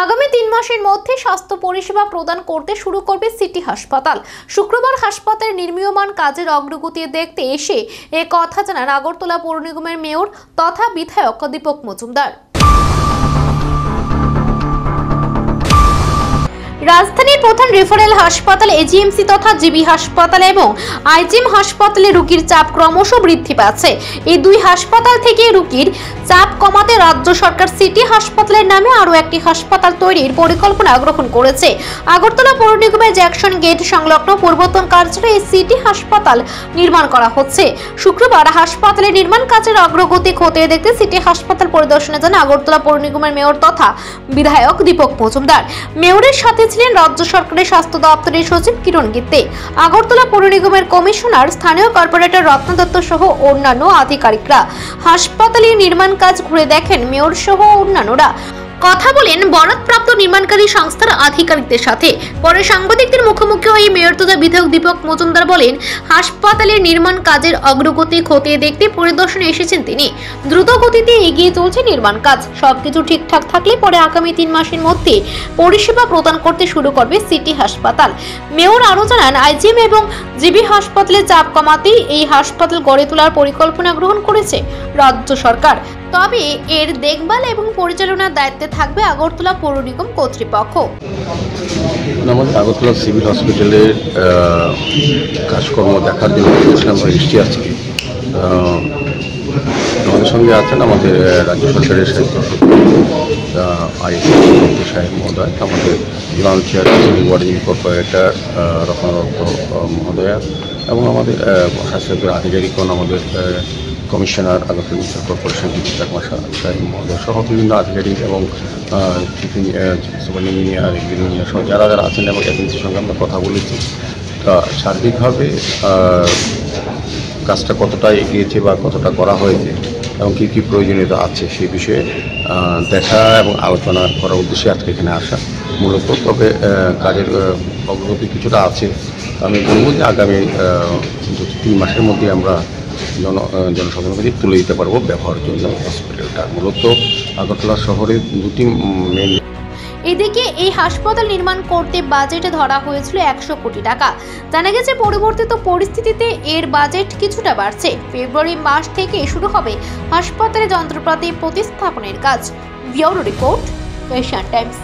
আগামী 3 মাসের মধ্যে স্বাস্থ্য পরিষেবা প্রদান করতে শুরু করবে সিটি হাসপাতাল। শুক্রবার হাসপাতালের নির্মীয়মান কাজের অগ্রগতি দেখতে এসে এ কথা জানান আগরতলা পৌর নিগমের মেয়র তথা বিধায়ক দীপক মজুমদার। রাজধানীর প্রধান রেফারেল হাসপাতাল এজিএমসি তথা জিবি হাসপাতাল এবং আইজিএম হাসপাতালে রোগীর চাপ ক্রমশ বৃদ্ধি পাচ্ছে। এই দুই হাসপাতাল থেকে রোগীর চাপ কমাতে রাজ্য সরকার সিটি হাসপাতালের নামে আরও একটি হাসপাতাল তৈরির পরিকল্পনা গ্রহণ করেছে। আগরতলা পৌর নিগমের জ্যাকসন গেট সংলগ্ন পূর্বতন কার্যালয়ে এই সিটি হাসপাতাল নির্মাণ করা হচ্ছে। শুক্রবার হাসপাতালের নির্মাণ কাজের অগ্রগতি খতিয়ে দেখতে সিটি হাসপাতাল পরিদর্শনে যান আগরতলা পৌর নিগমের মেয়র তথা বিধায়ক দীপক মজুমদার। মেয়রের সাথে ছিলেন রাজ্য সরকারের স্বাস্থ্য দপ্তরের সচিব কিরণ গিত্তে, আগরতলা পৌর নিগমের কমিশনার, স্থানীয় কর্পোরেটর রত্ন দত্ত সহ অন্যান্য আধিকারিকরা। হাসপাতালের নির্মাণ কাজ ঘুরে দেখেন মেয়র সহ অন্যান্যরা। কথা বলেন বরাদপ্রাপ্ত নির্মাণকারী সংস্থার আধিকারিকদের সাথে। পরে সাংবাদিকদের মুখোমুখি হয়ে মেয়র তথা বিধায়ক দীপক মজুমদার বলেন, হাসপাতালের নির্মাণ কাজের অগ্রগতি খতিয়ে দেখতে পরিদর্শনে এসেছেন তিনি। দ্রুত গতিতে এগিয়ে চলছে নির্মাণ কাজ। সবকিছু ঠিকঠাক থাকলে পরে আগামী 3 মাসের মধ্যে পরিষেবা প্রদান করতে শুরু করবে সিটি হাসপাতাল। মেয়র আরও জানান, আইজিএম এবং জিবি হাসপাতালে চাপ কমাতেই এই হাসপাতাল গড়ে তোলার পরিকল্পনা গ্রহণ করেছে রাজ্য সরকার। তবে এর দেখভাল এবং পরিচালনার দায়িত্বে থাকবে আগরতলা পৌর নিগম কর্তৃপক্ষ। আমাদের আগরতলা সিভিল হসপিটালের কাজকর্ম দেখার জন্য আমরা এসেছি আজকে। আমাদের সঙ্গে আছেন আমাদের রাজ্য সরকারের আইএসি সাহেব মহোদয়, আমাদের জোনাল চেয়ার ওয়ার্ডিং কর্পোরেটর রত্ন দত্ত মহোদয়া এবং আমাদের স্বাস্থ্য আধিকারিকগণ, আমাদের কমিশনার আগরতলা মিউনিসিপাল কর্পোরেশন সাহেব মহোদয় সহ বিভিন্ন আধিকারিক এবং সুপার ইঞ্জিনিয়ার সহ যারা যারা আছেন এবং এজেন্সির সঙ্গে আমরা কথা বলেছি। সার্বিকভাবে কাজটা কতটা এগিয়েছে বা কতটা করা হয়েছে এবং কী কী প্রয়োজনীয়তা আছে সেই বিষয়ে দেখা এবং আলোচনা করার উদ্দেশ্যে আজকে এখানে আসা মূলত। তবে কাজের অগ্রগতি কিছুটা আছে। আমি বলব যে আগামী 2-3 মাসের মধ্যে আমরা জনসাধারণের কাছে তুলে দিতে পারবো ব্যবহারের জন্য হসপিটালটা। মূলত আগরতলা শহরে দুটি মেন। এদিকে এই হাসপাতাল নির্মাণ করতে বাজেট ধরা হয়েছিল 100 কোটি টাকা। জানা গেছে পরিবর্তিত পরিস্থিতিতে এর বাজেট কিছুটা বাড়ছে। ফেব্রুয়ারি মাস থেকে শুরু হবে হাসপাতালে যন্ত্রপাতি প্রতিস্থাপনের কাজ। Bureau report, Asian Times.